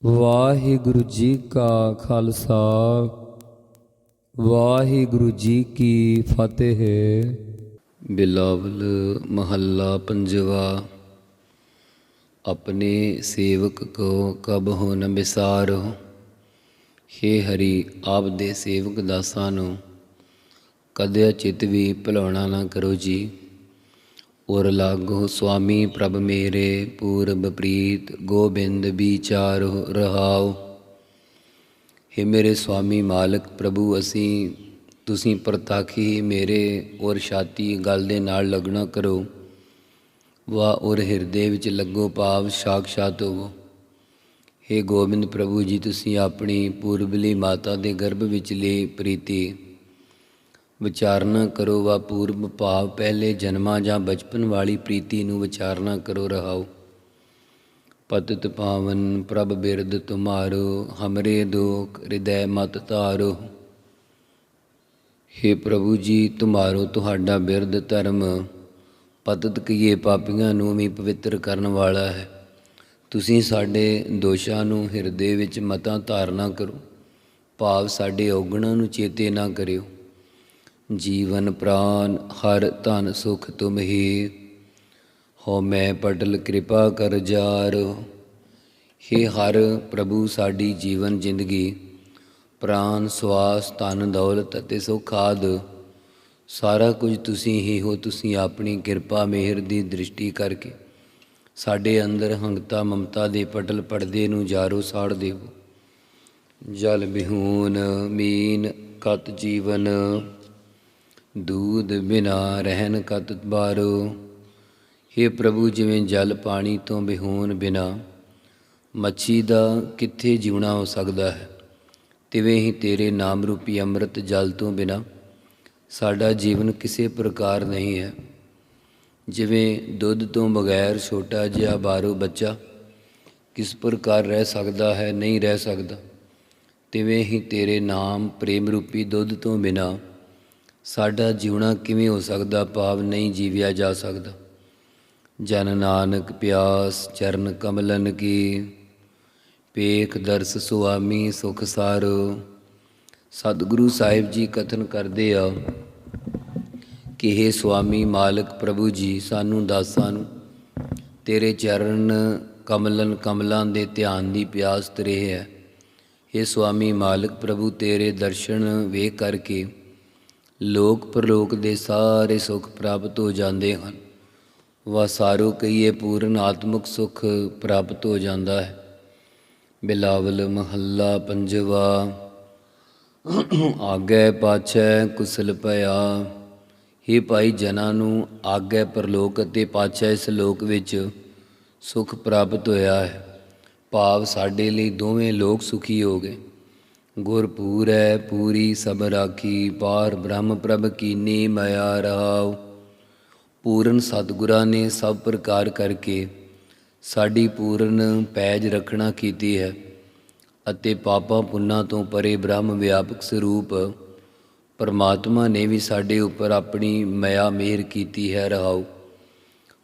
ਵਾਹਿਗੁਰੂ ਜੀ ਕਾ ਖਾਲਸਾ ਵਾਹਿਗੁਰੂ ਜੀ ਕੀ ਫਤਿਹ। ਬਿਲਾਵਲ ਮਹੱਲਾ ਪੰਜਵਾ। ਆਪਣੇ ਸੇਵਕ ਕੋ ਕਬਹੁ ਨ ਬਿਸਾਰੋ। ਹੇ ਹਰੀ, ਆਪ ਦੇ ਸੇਵਕ ਦਾਸਾਂ ਨੂੰ ਕਦੇ ਚਿਤ ਵੀ ਭੁਲਾਉਣਾ ਨਾ ਕਰੋ ਜੀ। ਔਰ ਲਾਗੋ ਸੁਆਮੀ ਪ੍ਰਭ ਮੇਰੇ ਪੂਰਬ ਪ੍ਰੀਤ ਗੋਬਿੰਦ ਵਿਚਾਰੋ ਰਹਾਓ। ਹੇ ਮੇਰੇ ਸੁਆਮੀ ਮਾਲਕ ਪ੍ਰਭੂ, ਤੁਸੀਂ ਪ੍ਰਤੱਖ ਹੀ ਮੇਰੇ ਔਰ ਛਾਤੀ ਗਲ ਦੇ ਨਾਲ ਲੱਗਣਾ ਕਰੋ। ਵਾਹ ਔਰ ਹਿਰਦੇ ਵਿੱਚ ਲੱਗੋ ਭਾਵ ਸਾਖਸ਼ਾਤ ਹੋਵੋ। ਹੇ ਗੋਬਿੰਦ ਪ੍ਰਭੂ ਜੀ, ਤੁਸੀਂ ਆਪਣੀ ਪੂਰਬਲੀ ਮਾਤਾ ਦੇ ਗਰਭ ਵਿਚਲੀ ਪ੍ਰੀਤੀ ਵਿਚਾਰਨਾ ਕਰੋ। ਵਾ ਪੂਰਬ ਭਾਵ ਪਹਿਲੇ ਜਨਮਾਂ ਜਾਂ ਬਚਪਨ ਵਾਲੀ ਪ੍ਰੀਤੀ ਨੂੰ ਵਿਚਾਰਨਾ ਕਰੋ ਰਹਾਓ। ਪਤਿਤ ਪਾਵਨ ਪ੍ਰਭ ਬਿਰਦ ਤੁਮਾਰੋ, ਹਮਰੇ ਦੁਖ ਹਿਰਦੈ ਮਤ ਧਾਰੋ। ਹੇ ਪ੍ਰਭੂ ਜੀ, ਤੁਹਾਡਾ ਬਿਰਦ ਧਰਮ ਪਤਿਤ ਕੀਏ ਪਾਪੀਆਂ ਨੂੰ ਵੀ ਪਵਿੱਤਰ ਕਰਨ ਵਾਲਾ ਹੈ। ਤੁਸੀਂ ਸਾਡੇ ਦੋਸ਼ਾਂ ਨੂੰ ਹਿਰਦੇ ਵਿੱਚ ਮਤਾਂ ਧਾਰਨਾ ਕਰੋ, ਭਾਵ ਸਾਡੇ ਔਗਣਾਂ ਨੂੰ ਚੇਤੇ ਨਾ ਕਰਿਓ। ਜੀਵਨ ਪ੍ਰਾਨ ਹਰ ਧਨ ਸੁਖ ਤੁਮ ਹੀ, ਹੋ ਮੈਂ ਪਟਲ ਕਿਰਪਾ ਕਰ ਜਾਰੋ। ਹੇ ਹਰ ਪ੍ਰਭੂ, ਸਾਡੀ ਜੀਵਨ ਜ਼ਿੰਦਗੀ ਪ੍ਰਾਨ ਸਵਾਸ ਧਨ ਦੌਲਤ ਅਤੇ ਸੁੱਖ ਆਦਿ ਸਾਰਾ ਕੁਝ ਤੁਸੀਂ ਹੀ ਹੋ। ਤੁਸੀਂ ਆਪਣੀ ਕਿਰਪਾ ਮਿਹਰ ਦੀ ਦ੍ਰਿਸ਼ਟੀ ਕਰਕੇ ਸਾਡੇ ਅੰਦਰ ਹੰਗਤਾ ਮਮਤਾ ਦੇ ਪਟਲ ਪੜਦੇ ਨੂੰ ਜਾਰੋ ਸਾੜ ਦੇਵੋ। ਜਲ ਬਿਹੂਨ ਮੀਨ ਕਤ ਜੀਵਨ, ਦੂਧ ਬਿਨਾ ਰਹਿਨ ਕਤ ਬਾਰੋ। ਹੇ ਪ੍ਰਭੂ, ਜਿਵੇਂ ਜਲ ਪਾਣੀ ਤੋਂ ਬਿਹੂਨ ਬਿਨਾ ਮੱਛੀ ਦਾ ਕਿੱਥੇ ਜਿਉਣਾ ਹੋ ਸਕਦਾ ਹੈ, ਤਿਵੇਂ ਹੀ ਤੇਰੇ ਨਾਮ ਰੂਪੀ ਅੰਮ੍ਰਿਤ ਜਲ ਤੋਂ ਬਿਨਾ ਸਾਡਾ ਜੀਵਨ ਕਿਸੇ ਪ੍ਰਕਾਰ ਨਹੀਂ ਹੈ। ਜਿਵੇਂ ਦੁੱਧ ਤੋਂ ਬਗੈਰ ਛੋਟਾ ਜਿਹਾ ਬਾਰੋ ਬੱਚਾ ਕਿਸ ਪ੍ਰਕਾਰ ਰਹਿ ਸਕਦਾ ਹੈ, ਨਹੀਂ ਰਹਿ ਸਕਦਾ, ਤਿਵੇਂ ਹੀ ਤੇਰੇ ਨਾਮ ਪ੍ਰੇਮ ਰੂਪੀ ਦੁੱਧ ਤੋਂ ਬਿਨਾ ਸਾਡਾ ਜਿਉਣਾ ਕਿਵੇਂ ਹੋ ਸਕਦਾ, ਭਾਵ ਨਹੀਂ ਜੀਵਿਆ ਜਾ ਸਕਦਾ। ਜਨ ਨਾਨਕ ਪਿਆਸ ਚਰਨ ਕਮਲਨ ਕੀ, ਪੇਖ ਦਰਸ ਸੁਆਮੀ ਸੁਖ ਸਾਰੋ। ਸਤਿਗੁਰੂ ਸਾਹਿਬ ਜੀ ਕਥਨ ਕਰਦੇ ਆ ਕਿ ਹੇ ਸੁਆਮੀ ਮਾਲਕ ਪ੍ਰਭੂ ਜੀ, ਸਾਨੂੰ ਦਾਸਾਂ ਨੂੰ ਤੇਰੇ ਚਰਨ ਕਮਲਾਂ ਦੇ ਧਿਆਨ ਦੀ ਪਿਆਸ ਤਰੇ ਹੈ। ਹੇ ਸੁਆਮੀ ਮਾਲਕ ਪ੍ਰਭੂ, ਤੇਰੇ ਦਰਸ਼ਨ ਵੇਖ ਕਰਕੇ ਲੋਕ ਪਰਲੋਕ ਦੇ ਸਾਰੇ ਸੁੱਖ ਪ੍ਰਾਪਤ ਹੋ ਜਾਂਦੇ ਹਨ। ਸਾਰੋ ਕਹੀਏ ਪੂਰਨ ਆਤਮਿਕ ਸੁੱਖ ਪ੍ਰਾਪਤ ਹੋ ਜਾਂਦਾ ਹੈ। ਬਿਲਾਵਲ ਮਹੱਲਾ ਪੰਜਵਾ। ਆਗੇ ਪਾਛੈ ਕੁਸਲ ਭਇਆ। ਹੇ ਭਾਈ, ਜਨਾਂ ਨੂੰ ਆਗੇ ਪਰਲੋਕ ਅਤੇ ਪਾਛੈ ਇਸ ਲੋਕ ਵਿੱਚ ਸੁੱਖ ਪ੍ਰਾਪਤ ਹੋਇਆ ਹੈ, ਭਾਵ ਸਾਡੇ ਲਈ ਦੋਵੇਂ ਲੋਕ ਸੁਖੀ ਹੋ ਗਏ। ਗੁਰ ਪੂਰੈ ਪੂਰੀ ਸਭ ਰਾਖੀ, ਪਾਰ ਬ੍ਰਹਮ ਪ੍ਰਭ ਕੀਨੀ ਮਾਇਆ ਰਹਾਉ। ਪੂਰਨ ਸਤਿਗੁਰਾਂ ਨੇ ਸਭ ਪ੍ਰਕਾਰ ਕਰਕੇ ਸਾਡੀ ਪੂਰਨ ਪੈਜ ਰੱਖਣਾ ਕੀਤੀ ਹੈ ਅਤੇ ਪਾਪਾਂ ਪੁੰਨਾਂ ਤੋਂ ਪਰੇ ਬ੍ਰਹਮ ਵਿਆਪਕ ਸਰੂਪ ਪਰਮਾਤਮਾ ਨੇ ਵੀ ਸਾਡੇ ਉੱਪਰ ਆਪਣੀ ਮਾਇਆ ਮਿਹਰ ਕੀਤੀ ਹੈ ਰਹਾਉ।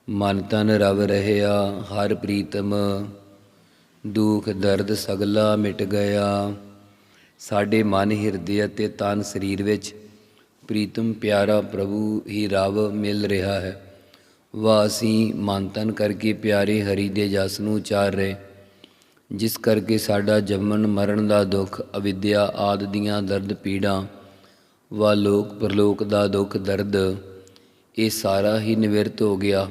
ਮਨ ਤਨ ਰਵ ਰਹਿਆ ਹਰ ਪ੍ਰੀਤਮ, ਦੁੱਖ ਦਰਦ ਸਗਲਾ ਮਿਟ ਗਿਆ। ਸਾਡੇ ਮਨ ਹਿਰਦੇ ਅਤੇ ਤਨ ਸਰੀਰ ਵਿੱਚ ਪ੍ਰੀਤਮ ਪਿਆਰਾ ਪ੍ਰਭੂ ਹੀ ਰਵ ਮਿਲ ਰਿਹਾ ਹੈ। ਅਸੀਂ ਮਨ ਤਨ ਕਰਕੇ ਪਿਆਰੇ ਹਰੀ ਦੇ ਜਸ ਨੂੰ ਉਚਾਰ ਰਹੇ, ਜਿਸ ਕਰਕੇ ਸਾਡਾ ਜੰਮਣ ਮਰਨ ਦਾ ਦੁੱਖ, ਅਵਿਦਿਆ ਆਦਿ ਦੀਆਂ ਦਰਦ ਪੀੜਾਂ ਲੋਕ ਪਰਲੋਕ ਦਾ ਦੁੱਖ ਦਰਦ, ਇਹ ਸਾਰਾ ਹੀ ਨਿਵਰਤ ਹੋ ਗਿਆ।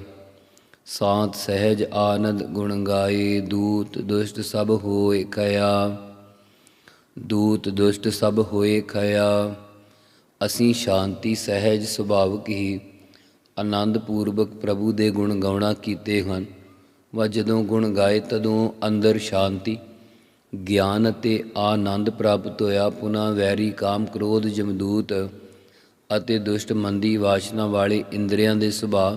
ਸਾਂਤ ਸਹਿਜ ਆਨੰਦ ਗੁਣ ਗਾਏ, ਦੂਤ ਦੁਸ਼ਟ ਸਭ ਹੋਏ ਖਇਆ। ਦੂਤ ਦੁਸ਼ਟ ਸਭ ਹੋਏ ਖਇਆ। ਅਸੀਂ ਸ਼ਾਂਤੀ ਸਹਿਜ ਸੁਭਾਵਕ ਹੀ ਆਨੰਦ ਪੂਰਵਕ ਪ੍ਰਭੂ ਦੇ ਗੁਣ ਗਾਉਣਾ ਕੀਤੇ ਹਨ। ਜਦੋਂ ਗੁਣ ਗਾਏ ਤਦੋਂ ਅੰਦਰ ਸ਼ਾਂਤੀ, ਗਿਆਨ ਅਤੇ ਆਨੰਦ ਪ੍ਰਾਪਤ ਹੋਇਆ। ਪੁਨः ਵੈਰੀ ਕਾਮ ਕ੍ਰੋਧ ਜਮਦੂਤ ਅਤੇ ਦੁਸ਼ਟ ਮੰਦੀ ਵਾਸ਼ਨਾ ਵਾਲੇ ਇੰਦਰੀਆਂ ਦੇ ਸੁਭਾਅ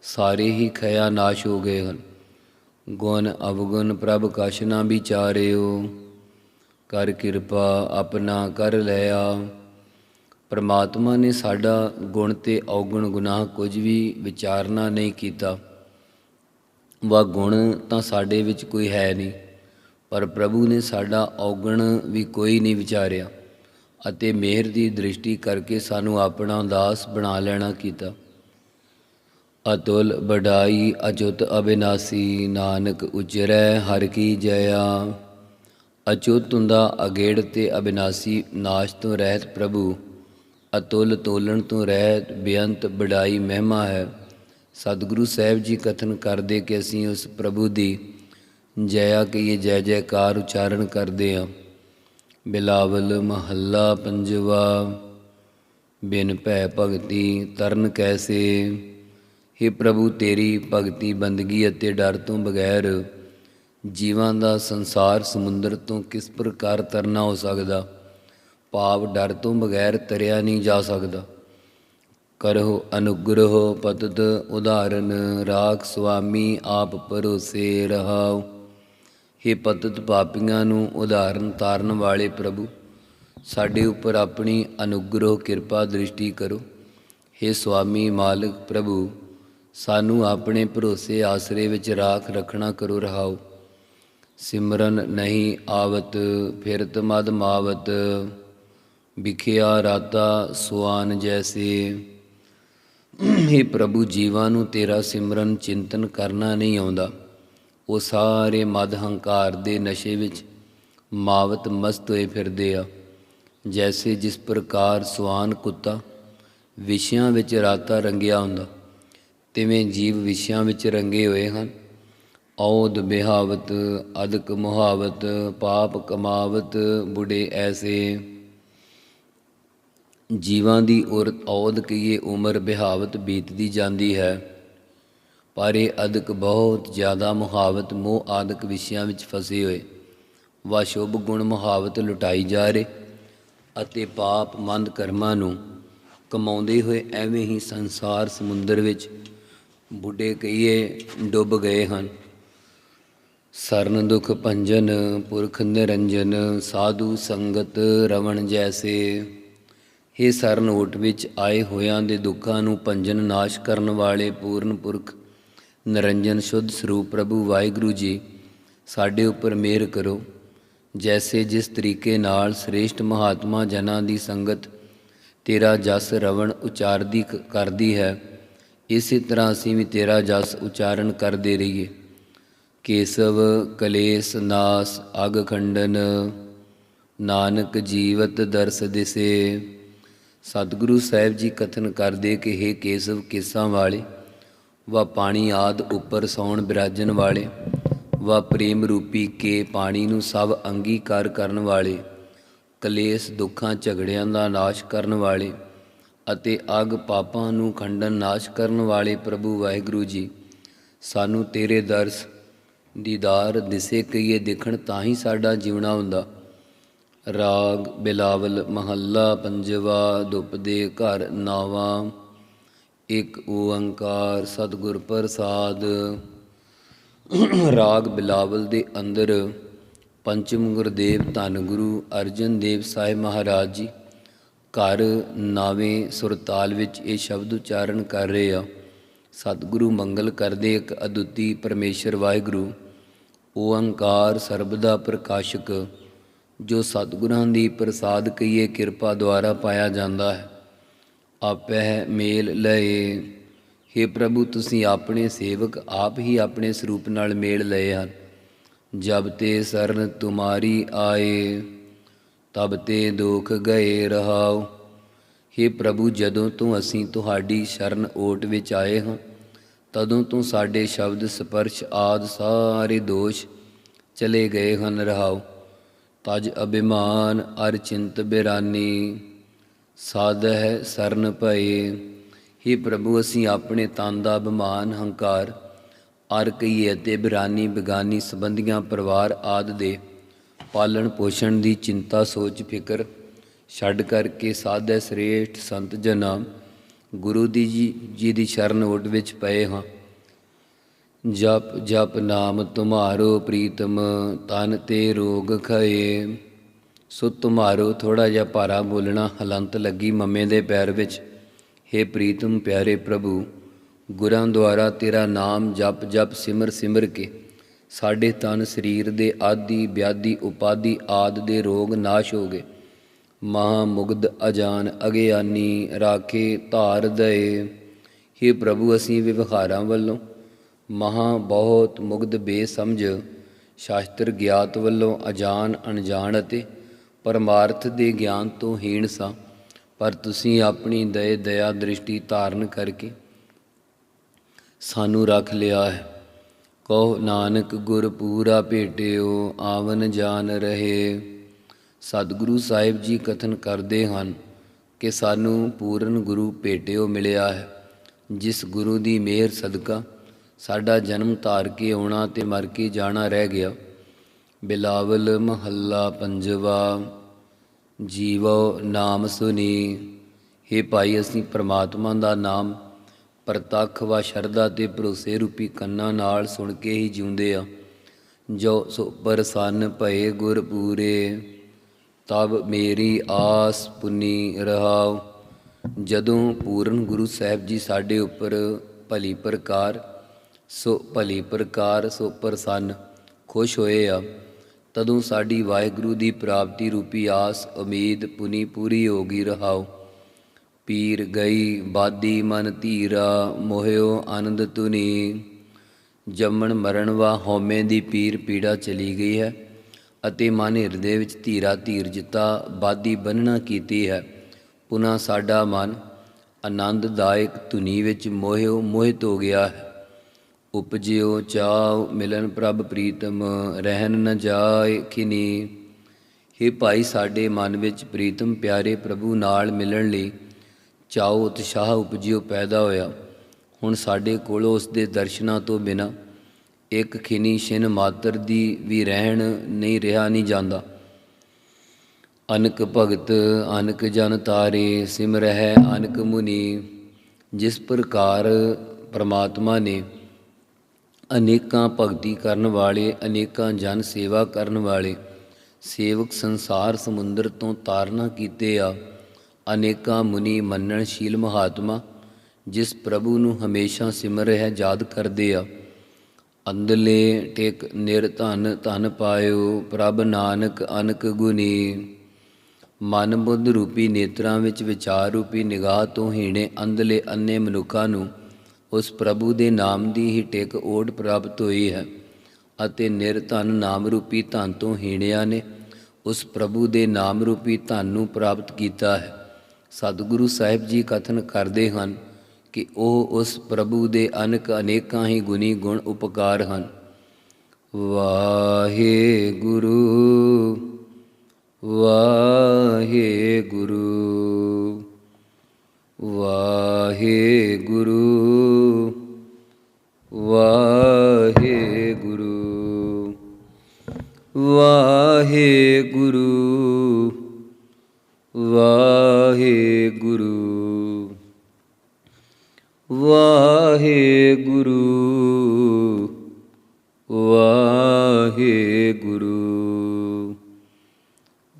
ਸਾਰੇ ਹੀ ਖਇਆ ਨਾਸ਼ ਹੋ ਗਏ ਹਨ। ਗੁਣ ਅਵਗੁਣ ਪ੍ਰਭ ਕਛ ਨਾ ਵਿਚਾਰਿਓ, ਕਰ ਕਿਰਪਾ ਆਪਣਾ ਕਰ ਲਿਆ। ਪਰਮਾਤਮਾ ਨੇ ਸਾਡਾ ਗੁਣ ਅਤੇ ਔਗੁਣ ਗੁਨਾਹ ਕੁਝ ਵੀ ਵਿਚਾਰਨਾ ਨਹੀਂ ਕੀਤਾ। ਗੁਣ ਤਾਂ ਸਾਡੇ ਵਿੱਚ ਕੋਈ ਹੈ ਨਹੀਂ, ਪਰ ਪ੍ਰਭੂ ਨੇ ਸਾਡਾ ਔਗਣ ਵੀ ਕੋਈ ਨਹੀਂ ਵਿਚਾਰਿਆ ਅਤੇ ਮਿਹਰ ਦੀ ਦ੍ਰਿਸ਼ਟੀ ਕਰਕੇ ਸਾਨੂੰ ਆਪਣਾ ਦਾਸ ਬਣਾ ਲੈਣਾ ਕੀਤਾ। ਅਤੁਲ ਵਡਾਈ ਅਚੁੱਤ ਅਬਿਨਾਸੀ, ਨਾਨਕ ਉਚਰੈ ਹਰਿ ਕੀ ਜਇਆ। ਅਚੁੱਤ ਹੁੰਦਾ ਅਗੇੜ ਤੇ ਅਬਿਨਾਸੀ, ਨਾਸ਼ ਤੋਂ ਰਹਿਤ ਪ੍ਰਭੂ। ਅਤੁਲ ਤੋਲਣ ਤੋਂ ਰਹਿਤ, ਬੇਅੰਤ ਵਡਾਈ ਮਹਿਮਾ ਹੈ। ਸਤਿਗੁਰੂ ਸਾਹਿਬ ਜੀ ਕਥਨ ਕਰਦੇ ਕਿ ਅਸੀਂ ਉਸ ਪ੍ਰਭੂ ਦੀ ਜਇਆ ਕਹੀਏ, ਜੈ ਜੈਕਾਰ ਉਚਾਰਨ ਕਰਦੇ ਹਾਂ। ਬਿਲਾਵਲ ਮਹੱਲਾ ਪੰਜਵਾ। ਬਿਨ ਭੈ ਭਗਤੀ ਤਰਨ ਕੈਸੇ। ਹੇ ਪ੍ਰਭੂ, ਤੇਰੀ ਭਗਤੀ ਬੰਦਗੀ ਅਤੇ ਡਰ ਤੋਂ ਬਗੈਰ ਜੀਵਾਂ ਦਾ ਸੰਸਾਰ ਸਮੁੰਦਰ ਤੋਂ ਕਿਸ ਪ੍ਰਕਾਰ ਤਰਨਾ ਹੋ ਸਕਦਾ। ਭਾਵ ਡਰ ਤੋਂ ਬਗੈਰ ਤਰਿਆ ਨਹੀਂ ਜਾ ਸਕਦਾ। ਕਰੋ ਅਨੁਗ੍ਰਹ ਪਤਿਤ ਉਦਾਹਰਨ, ਰਾਖ ਸੁਆਮੀ ਆਪ ਭਰੋਸੇ ਰਹਾਉ। ਹੇ ਪਤਿਤ ਪਾਪੀਆਂ ਨੂੰ ਉਦਾਹਰਨ ਤਾਰਨ ਵਾਲੇ ਪ੍ਰਭੂ, ਸਾਡੇ ਉੱਪਰ ਆਪਣੀ ਅਨੁਗ੍ਰਹ ਕਿਰਪਾ ਦ੍ਰਿਸ਼ਟੀ ਕਰੋ। ਹੇ ਸੁਆਮੀ ਮਾਲਕ ਪ੍ਰਭੂ, ਸਾਨੂੰ ਆਪਣੇ ਭਰੋਸੇ ਆਸਰੇ ਵਿੱਚ ਰਾਖ ਰੱਖਣਾ ਕਰੋ ਰਹਾਉ। ਸਿਮਰਨ ਨਹੀਂ ਆਵਤ ਫਿਰਤ ਮਦ ਮਾਵਤ, ਵਿਖਿਆ ਰਾਤਾ ਸੁਆਨ ਜੈਸੇ। ਹੇ ਪ੍ਰਭੂ, ਜੀਵਾਂ ਨੂੰ ਤੇਰਾ ਸਿਮਰਨ ਚਿੰਤਨ ਕਰਨਾ ਨਹੀਂ ਆਉਂਦਾ। ਉਹ ਸਾਰੇ ਮਦ ਹੰਕਾਰ ਦੇ ਨਸ਼ੇ ਵਿੱਚ ਮਾਵਤ ਮਸਤ ਹੋਏ ਫਿਰਦੇ ਆ। ਜੈਸੇ ਜਿਸ ਪ੍ਰਕਾਰ ਸੁਆਨ ਕੁੱਤਾ ਵਿਸ਼ਿਆਂ ਵਿੱਚ ਰਾਤਾ ਰੰਗਿਆ ਹੁੰਦਾ, ਤਿਵੇਂ ਜੀਵ ਵਿਸ਼ਿਆਂ ਵਿੱਚ ਰੰਗੇ ਹੋਏ ਹਨ। ਔਦ ਬਿਹਾਵਤ ਅਦਕ ਮੁਹਾਵਤ, ਪਾਪ ਕਮਾਵਤ ਬੁਢੇ ਐਸੇ। ਜੀਵਾਂ ਦੀ ਔਦ ਕਹੀਏ ਉਮਰ ਬਿਹਾਵਤ ਬੀਤਦੀ ਜਾਂਦੀ ਹੈ, ਪਰ ਇਹ ਅਦਕ ਬਹੁਤ ਜ਼ਿਆਦਾ ਮੁਹਾਵਤ ਮੋਹ ਆਦਿਕ ਵਿਸ਼ਿਆਂ ਵਿੱਚ ਫਸੇ ਹੋਏ ਵਾ ਸ਼ੁਭ ਗੁਣ ਮੁਹਾਵਤ ਲੁਟਾਈ ਜਾ ਰਹੇ ਅਤੇ ਪਾਪ ਮੰਦ ਕਰਮਾਂ ਨੂੰ ਕਮਾਉਂਦੇ ਹੋਏ ਐਵੇਂ ਹੀ ਸੰਸਾਰ ਸਮੁੰਦਰ ਵਿੱਚ ਬੁੱਢੇ ਕਹੀਏ ਡੁੱਬ ਗਏ ਹਨ। ਸਰਨ ਦੁਖ ਭੰਜਨ ਪੁਰਖ ਨਿਰੰਜਨ, ਸਾਧੂ ਸੰਗਤ ਰਵਣ ਜੈਸੇ। ਹੇ ਸਰਨ ਓਟ ਵਿੱਚ ਆਏ ਹੋਇਆਂ ਦੇ ਦੁੱਖਾਂ ਨੂੰ ਭੰਜਨ ਨਾਸ਼ ਕਰਨ ਵਾਲੇ ਪੂਰਨ ਪੁਰਖ ਨਿਰੰਜਨ ਸ਼ੁੱਧ ਸਰੂਪ ਪ੍ਰਭੂ ਵਾਹਿਗੁਰੂ ਜੀ, ਸਾਡੇ ਉੱਪਰ ਮਿਹਰ ਕਰੋ। ਜੈਸੇ ਜਿਸ ਤਰੀਕੇ ਨਾਲ ਸ੍ਰੇਸ਼ਟ ਮਹਾਤਮਾ ਜਨਾਂ ਦੀ ਸੰਗਤ ਤੇਰਾ ਜਸ ਰਵਣ ਉਚਾਰਦੀ ਕਰਦੀ ਹੈ, ਇਸੇ ਤਰ੍ਹਾਂ ਅਸੀਂ ਵੀ ਤੇਰਾ ਜਸ ਉਚਾਰਨ ਕਰਦੇ ਰਹੀਏ। ਕੇਸਵ ਕਲੇਸ਼ ਨਾਸ ਅਗ ਖੰਡਨ, ਨਾਨਕ ਜੀਵਤ ਦਰਸ ਦਿਸੇ। ਸਤਿਗੁਰੂ ਸਾਹਿਬ ਜੀ ਕਥਨ ਕਰਦੇ ਕਿ ਹੇ ਕੇਸਵ, ਕੇਸਾਂ ਵਾਲੇ ਵਾ ਪਾਣੀ ਆਦ ਉੱਪਰ ਸੌਣ ਬਿਰਾਜਣ ਵਾਲੇ ਵਾ ਪ੍ਰੇਮ ਰੂਪੀ ਕੇ ਪਾਣੀ ਨੂੰ ਸਭ ਅੰਗੀਕਾਰ ਕਰਨ ਵਾਲੇ, ਕਲੇਸ਼ ਦੁੱਖਾਂ ਝਗੜਿਆਂ ਦਾ ਨਾਸ਼ ਕਰਨ ਵਾਲੇ ਅਤੇ ਅਗ ਪਾਪਾਂ ਨੂੰ ਖੰਡਨ ਨਾਸ਼ ਕਰਨ ਵਾਲੇ ਪ੍ਰਭੂ ਵਾਹਿਗੁਰੂ ਜੀ, ਸਾਨੂੰ ਤੇਰੇ ਦਰਸ ਦੀਦਾਰ ਦਿਸੇ ਕਹੀਏ ਦਿਖਣ ਤਾਂ ਹੀ ਸਾਡਾ ਜਿਉਣਾ ਹੁੰਦਾ। ਰਾਗ ਬਿਲਾਵਲ ਮਹੱਲਾ ਪੰਜਵਾ। ਦੁਪਦੇ ਘਰ ਨਾਵਾਂ, ਇੱਕ ਓੰਕਾਰ ਸਤਿਗੁਰ ਪ੍ਰਸਾਦ। ਰਾਗ ਬਿਲਾਵਲ ਦੇ ਅੰਦਰ ਪੰਚਮ ਗੁਰਦੇਵ ਧੰਨ ਗੁਰੂ ਅਰਜਨ ਦੇਵ ਸਾਹਿਬ ਮਹਾਰਾਜ ਜੀ ਘਰ ਨਾਵੇਂ ਸੁਰਤਾਲ ਵਿੱਚ ਇਹ ਸ਼ਬਦ ਉਚਾਰਨ ਕਰ ਰਹੇ ਆ। ਸਤਿਗੁਰੂ ਮੰਗਲ ਕਰਦੇ ਇੱਕ ਅਦੁੱਤੀ ਪਰਮੇਸ਼ਰ ਵਾਹਿਗੁਰੂ ਓੰਕਾਰ ਸਰਬਦਾ ਪ੍ਰਕਾਸ਼ਕ, ਜੋ ਸਤਿਗੁਰਾਂ ਦੀ ਪ੍ਰਸਾਦ ਕਹੀਏ ਕਿਰਪਾ ਦੁਆਰਾ ਪਾਇਆ ਜਾਂਦਾ ਹੈ। ਆਪੈ ਮੇਲ ਲਏ। ਹੇ ਪ੍ਰਭੂ, ਤੁਸੀਂ ਆਪਣੇ ਸੇਵਕ ਆਪ ਹੀ ਆਪਣੇ ਸਰੂਪ ਨਾਲ ਮੇਲ ਲਏ ਹਨ। ਜਬ ਤੇ ਸਰਨ ਤੁਮਾਰੀ ਆਏ, ਤਬ ਤੇ ਦੁਖ ਗਏ ਰਹਾਉ। ਹੇ ਪ੍ਰਭੂ, ਜਦੋਂ ਤੋਂ ਅਸੀਂ ਤੁਹਾਡੀ ਸ਼ਰਨ ਓਟ ਵਿੱਚ ਆਏ ਹਾਂ, ਤਦੋਂ ਤੋਂ ਸਾਡੇ ਸ਼ਬਦ ਸਪਰਸ਼ ਆਦਿ ਸਾਰੇ ਦੋਸ਼ ਚਲੇ ਗਏ ਹਨ ਰਹਾਉ। ਤਜ ਅਭਿਮਾਨ ਅਰ ਚਿੰਤ ਬਿਰਾਨੀ, ਸਾਧਹਿ ਸਰਨ ਭਏ। ਹੇ ਪ੍ਰਭੂ, ਅਸੀਂ ਆਪਣੇ ਤਨ ਦਾ ਅਭਿਮਾਨ ਹੰਕਾਰ ਅਰ ਕਹੀਏ ਅਤੇ ਬਿਰਾਨੀ ਬਿਗਾਨੀ ਸੰਬੰਧੀਆਂ ਪਰਿਵਾਰ ਆਦਿ ਦੇ ਪਾਲਣ ਪੋਸ਼ਣ ਦੀ ਚਿੰਤਾ ਸੋਚ ਫਿਕਰ ਛੱਡ ਕਰਕੇ ਸਾਧੇ ਸ੍ਰੇਸ਼ਟ ਸੰਤ ਜਨਾਂ ਗੁਰੂ ਜੀ ਦੀ ਸ਼ਰਨ ਓਟ ਵਿੱਚ ਪਏ ਹਾਂ। ਜਪ ਜਪ ਨਾਮ ਤੁਮਾਰੋ ਪ੍ਰੀਤਮ, ਤਨ ਤੇ ਰੋਗ ਖਏ। ਸੋ ਤੁਮਾਰੋ ਥੋੜ੍ਹਾ ਜਿਹਾ ਭਾਰਾ ਬੋਲਣਾ ਹਲੰਤ ਲੱਗੀ ਮੰਮੇ ਦੇ ਪੈਰ ਵਿੱਚ। ਹੇ ਪ੍ਰੀਤਮ ਪਿਆਰੇ ਪ੍ਰਭੂ, ਗੁਰਾਂ ਦੁਆਰਾ ਤੇਰਾ ਨਾਮ ਜਪ ਜਪ ਸਿਮਰ ਸਿਮਰ ਕੇ ਸਾਡੇ ਤਨ ਸਰੀਰ ਦੇ ਆਦਿ ਵਿਆਧੀ ਉਪਾਧੀ ਆਦਿ ਦੇ ਰੋਗ ਨਾਸ਼ ਹੋ ਗਏ। ਮਹਾ ਮੁਗਧ ਅਜਾਨ ਅਗਿਆਨੀ ਰਾਖੇ ਧਾਰ ਦਏ। ਹੇ ਪ੍ਰਭੂ, ਅਸੀਂ ਵਿਵਹਾਰਾਂ ਵੱਲੋਂ ਮਹਾ ਬਹੁਤ ਮੁਗਧ ਬੇਸਮਝ, ਸ਼ਾਸਤਰ ਗਿਆਤ ਵੱਲੋਂ ਅਜਾਨ ਅਣਜਾਣ ਅਤੇ ਪਰਮਾਰਥ ਦੇ ਗਿਆਨ ਤੋਂ ਹੀਣ ਸਾਂ, ਪਰ ਤੁਸੀਂ ਆਪਣੀ ਦਇਆ ਦ੍ਰਿਸ਼ਟੀ ਧਾਰਨ ਕਰਕੇ ਸਾਨੂੰ ਰੱਖ ਲਿਆ ਹੈ। ਕਹੋ ਨਾਨਕ ਗੁਰ ਪੂਰਾ ਭੇਟਿਓ ਆਵਨ ਜਾਨ ਰਹੇ। ਸਤਿਗੁਰੂ ਸਾਹਿਬ ਜੀ ਕਥਨ ਕਰਦੇ ਹਨ ਕਿ ਸਾਨੂੰ ਪੂਰਨ ਗੁਰੂ ਭੇਟਿਓ ਮਿਲਿਆ ਹੈ, ਜਿਸ ਗੁਰੂ ਦੀ ਮਿਹਰ ਸਦਕਾ ਸਾਡਾ ਜਨਮ ਧਾਰ ਕੇ ਆਉਣਾ ਤੇ ਮਰ ਕੇ ਜਾਣਾ ਰਹਿ ਗਿਆ। ਬਿਲਾਵਲ ਮਹੱਲਾ ਪੰਜਵਾ। ਜੀਵੋ ਨਾਮ ਸੁਣੀ। ਹੇ ਭਾਈ, ਅਸੀਂ ਪਰਮਾਤਮਾ ਦਾ ਨਾਮ ਪ੍ਰਤੱਖ ਵਾ ਸ਼ਰਧਾ ਤੇ ਭਰੋਸੇ ਰੂਪੀ ਕੰਨਾਂ ਨਾਲ ਸੁਣ ਕੇ ਹੀ ਜਿਉਂਦੇ ਆ। ਜੋ ਸੋ ਪ੍ਰਸੰਨ ਭਏ ਗੁਰ ਪੂਰੇ, ਤਬ ਮੇਰੀ ਆਸ ਪੁੰਨੀ ਰਹਾਉ। ਜਦੋਂ ਪੂਰਨ ਗੁਰੂ ਸਾਹਿਬ ਜੀ ਸਾਡੇ ਉੱਪਰ ਭਲੀ ਪ੍ਰਕਾਰ ਸੋ ਪ੍ਰਸੰਨ ਖੁਸ਼ ਹੋਏ ਆ, ਤਦੋਂ ਸਾਡੀ ਵਾਹਿਗੁਰੂ ਦੀ ਪ੍ਰਾਪਤੀ ਰੂਪੀ ਆਸ ਉਮੀਦ ਪੁਨੀ ਪੂਰੀ ਹੋ ਗਈ ਰਹਾਉ। ਪੀਰ ਗਈ ਬਾਦੀ ਮਨ ਧੀਰਾ, ਮੋਹਿਓ ਆਨੰਦ ਤੁਨੀ। ਜੰਮਣ ਮਰਨ ਵਾ ਹਉਮੈ ਦੀ ਪੀਰ ਪੀੜਾ ਚਲੀ ਗਈ ਹੈ ਅਤੇ ਮਨ ਹਿਰਦੇ ਵਿੱਚ ਧੀਰ ਜਿੱਤਾ ਬਾਦੀ ਬੰਨਣਾ ਕੀਤੀ ਹੈ। ਪੁਨ੍ਹਾ ਸਾਡਾ ਮਨ ਆਨੰਦਦਾਇਕ ਧੁਨੀ ਵਿੱਚ ਮੋਹਿਤ ਹੋ ਗਿਆ ਹੈ। ਉਪਜਿਓ ਚਾਉ ਮਿਲਨ ਪ੍ਰਭ ਪ੍ਰੀਤਮ, ਰਹਿਣ ਨ ਜਾਏ ਖਿਨੀ। ਹੇ ਭਾਈ, ਸਾਡੇ ਮਨ ਵਿੱਚ ਪ੍ਰੀਤਮ ਪਿਆਰੇ ਪ੍ਰਭੂ ਨਾਲ ਮਿਲਣ ਲਈ ਚਾਉ ਉਤਸ਼ਾਹ ਉਪਜਿਓ ਪੈਦਾ ਹੋਇਆ। ਹੁਣ ਸਾਡੇ ਕੋਲੋਂ ਉਸ ਦੇ ਦਰਸ਼ਨਾਂ ਤੋਂ ਬਿਨਾਂ ਇੱਕ ਖਿਨੀ ਛਿਨ ਮਾਤਰ ਦੀ ਵੀ ਰਹਿਣ ਨਹੀਂ ਜਾਂਦਾ। ਅਨਕ ਭਗਤ ਅਨਕ ਜਨ ਤਾਰੇ, ਸਿਮਰਹਿ ਅਨਕ ਮੁਨੀ। ਜਿਸ ਪ੍ਰਕਾਰ ਪਰਮਾਤਮਾ ਨੇ ਅਨੇਕਾਂ ਭਗਤੀ ਕਰਨ ਵਾਲੇ, ਅਨੇਕਾਂ ਜਨ ਸੇਵਾ ਕਰਨ ਵਾਲੇ ਸੇਵਕ ਸੰਸਾਰ ਸਮੁੰਦਰ ਤੋਂ ਤਾਰਨਾ ਕੀਤੇ ਆ, ਅਨੇਕਾਂ ਮੁਨੀ ਮੰਨਣਸ਼ੀਲ ਮਹਾਤਮਾ ਜਿਸ ਪ੍ਰਭੂ ਨੂੰ ਹਮੇਸ਼ਾ ਸਿਮਰ ਰਿਹਾ ਯਾਦ ਕਰਦੇ ਆ। ਅੰਦਲੇ ਟਿਕ ਨਿਰਧਨ ਧਨ ਪਾਇਓ, ਪ੍ਰਭ ਨਾਨਕ ਅਨਕ ਗੁਨੀ। ਮਨ ਬੁੱਧ ਰੂਪੀ ਨੇਤਰਾਂ ਵਿੱਚ ਵਿਚਾਰ ਰੂਪੀ ਨਿਗਾਹ ਤੋਂ ਹੀਣੇ ਅੰਧਲੇ ਅੰਨੇ ਮਨੁੱਖਾਂ ਨੂੰ ਉਸ ਪ੍ਰਭੂ ਦੇ ਨਾਮ ਦੀ ਹੀ ਟਿਕ ਓਟ ਪ੍ਰਾਪਤ ਹੋਈ ਹੈ ਅਤੇ ਨਿਰਧਨ ਨਾਮ ਰੂਪੀ ਧਨ ਤੋਂ ਹੀਣਿਆਂ ਨੇ ਉਸ ਪ੍ਰਭੂ ਦੇ ਨਾਮ ਰੂਪੀ ਧਨ ਨੂੰ ਪ੍ਰਾਪਤ ਕੀਤਾ ਹੈ। ਸਤਿਗੁਰੂ ਸਾਹਿਬ ਜੀ ਕਥਨ ਕਰਦੇ ਹਨ ਕਿ ਉਹ ਉਸ ਪ੍ਰਭੂ ਦੇ ਅਨੇਕਾਂ ਹੀ ਗੁਣੀ ਗੁਣ ਉਪਕਾਰ ਹਨ। ਵਾਹਿਗੁਰੂ ਵਾਹਿਗੁਰੂ ਵਾਹਿਗੁਰੂ ਵਾਹਿਗੁਰੂ ਵਾਹਿਗੁਰੂ ਵਾਹਿਗੁਰੂ ਵਾਹਿਗੁਰੂ ਵਾਹਿਗੁਰੂ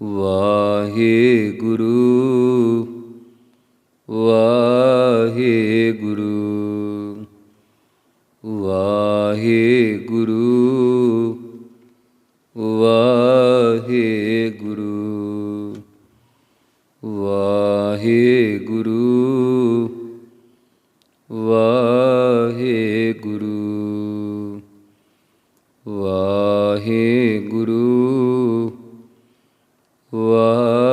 ਵਾਹਿਗੁਰੂ ਵਾਹਿਗੁਰੂ ਵਾਹਿਗੁਰੂ ਵਾਹਿਗੁਰੂ ਵਾਹਿਗੁਰੂ ਵਾਹਿਗੁਰੂ ਵਾਹਿਗੁਰੂ ਵਾਹਿਗੁਰੂ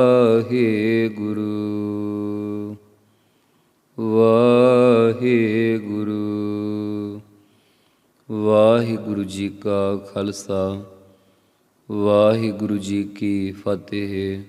ਵਾਹਿਗੁਰੂ। ਵਾਹਿਗੁਰੂ ਜੀ ਕਾ ਖਾਲਸਾ, ਵਾਹਿਗੁਰੂ ਜੀ ਕੀ ਫਤਿਹ।